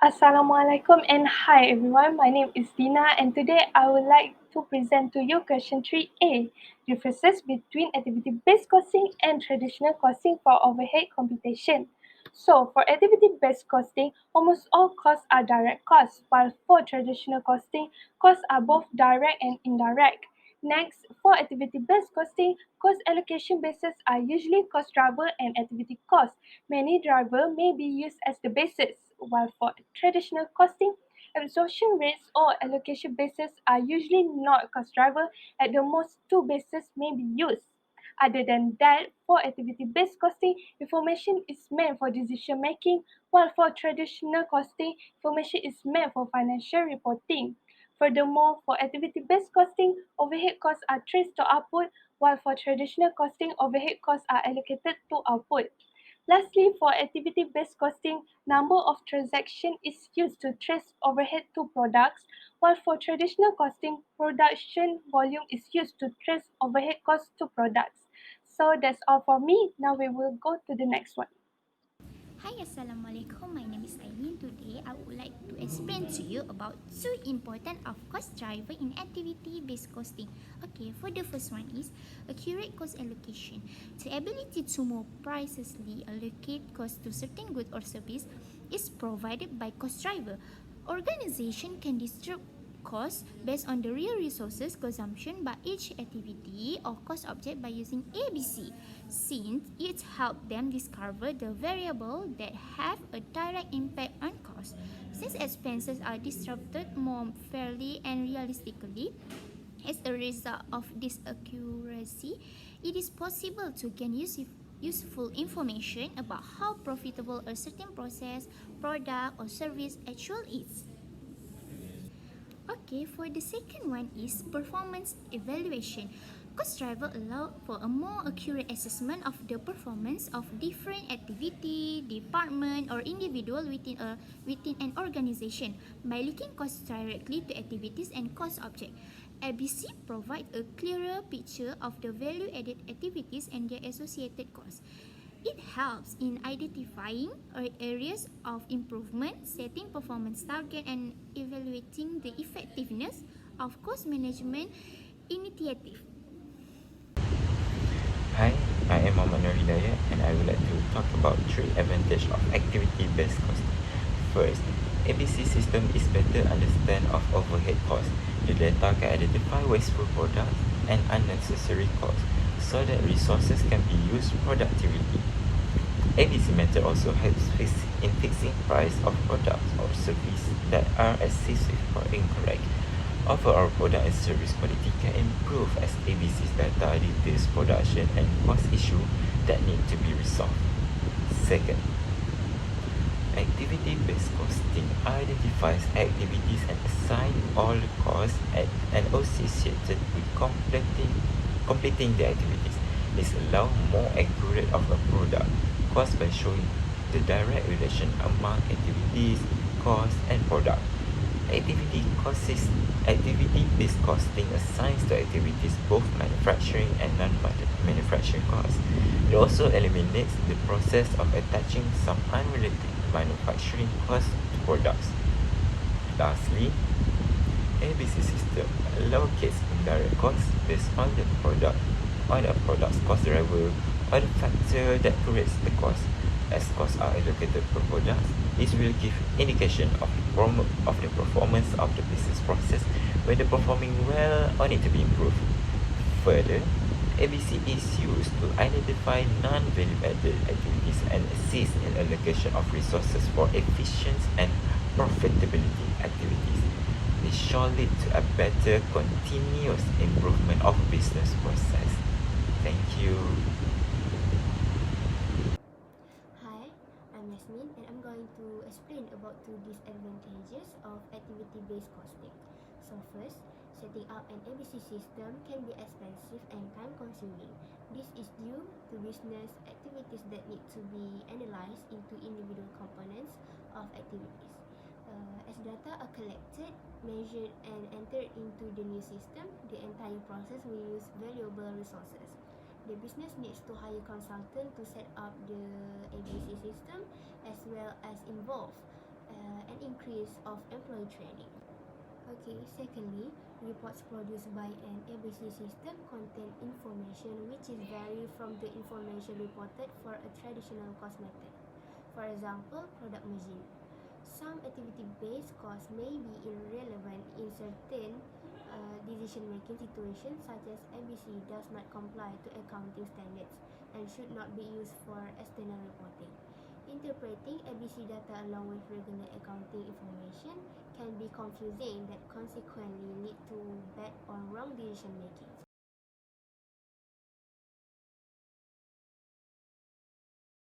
Assalamualaikum and hi everyone. My name is Dina and today I would like to present to you question 3A, differences between activity-based costing and traditional costing for overhead computation. So for activity-based costing, almost all costs are direct costs, while for traditional costing, costs are both direct and indirect. Next, for activity-based costing, cost allocation bases are usually cost driver and activity cost. Many driver may be used as the basis, while for traditional costing, absorption rates or allocation bases are usually not cost driver. At the most, two bases may be used. Other than that, for activity-based costing, information is meant for decision making, while for traditional costing, information is meant for financial reporting. Furthermore, for activity-based costing, overhead costs are traced to output, while for traditional costing, overhead costs are allocated to output. Lastly, for activity-based costing, number of transactions is used to trace overhead to products, while for traditional costing, production volume is used to trace overhead costs to products. So that's all for me. Now we will go to the next one. Hi, Assalamualaikum. My name is Aileen. Today, I would like to explain to you about two important of cost driver in activity-based costing. Okay, for the first one is accurate cost allocation. The ability to more precisely allocate cost to certain good or service is provided by cost driver. Organization can distribute cost based on the real resources consumption by each activity or cost object by using ABC, since it helps them discover the variable that have a direct impact on cost. Since expenses are distributed more fairly and realistically, as a result of this accuracy, it is possible to gain useful information about how profitable a certain process, product, or service actually is. Okay, for the second one is performance evaluation. Cost driver allow for a more accurate assessment of the performance of different activity, department, or individual within an organization by linking costs directly to activities and cost object. ABC provides a clearer picture of the value-added activities and their associated costs. It helps in identifying areas of improvement, setting performance target, and evaluating the effectiveness of cost management initiative. Hi, I am Muhammad Nur Hidayat and I would like to talk about three advantages of activity-based costing. First, ABC system is better understand of overhead costs. The data can identify wasteful products and unnecessary costs so that resources can be used productively. ABC method also helps in fixing price of products or services that are excessive or incorrect. Overall product and service quality can improve as ABC's data details production and cost issue that need to be resolved. Second, activity-based costing identifies activities and assign all costs and associated with completing the activities. This allows more accurate of a product cost by showing the direct relation among activities, cost, and product. Activity-based costing assigns to activities both manufacturing and non-manufacturing costs. It also eliminates the process of attaching some unrelated manufacturing costs to products. Lastly, ABC system allocates indirect costs based on the product's cost driver or the factor that creates the cost. As costs are allocated per product, this will give indication of the performance of the business process, whether performing well or need to be improved. Further, ABC is used to identify non-value added activities and assist in allocation of resources for efficient and profitability activities. This shall lead to a better continuous improvement of business process. Thank you. Hi, I'm Yasmin and I'm going to explain about two disadvantages of activity-based costing. So first, setting up an ABC system can be expensive and time-consuming. This is due to business activities that need to be analyzed into individual components of activities. As data are collected, measured, and entered into the new system, the entire process will use valuable resources. The business needs to hire consultant to set up the ABC system as well as involve an increase of employee training. Okay, secondly, reports produced by an ABC system contain information which is vary from the information reported for a traditional cost method. For example, product margin. Some activity-based costs may be irrelevant in certain decision-making situations, such as ABC does not comply to accounting standards and should not be used for external reporting. Interpreting ABC data along with regular accounting information can be confusing that consequently lead to bad or wrong decision making.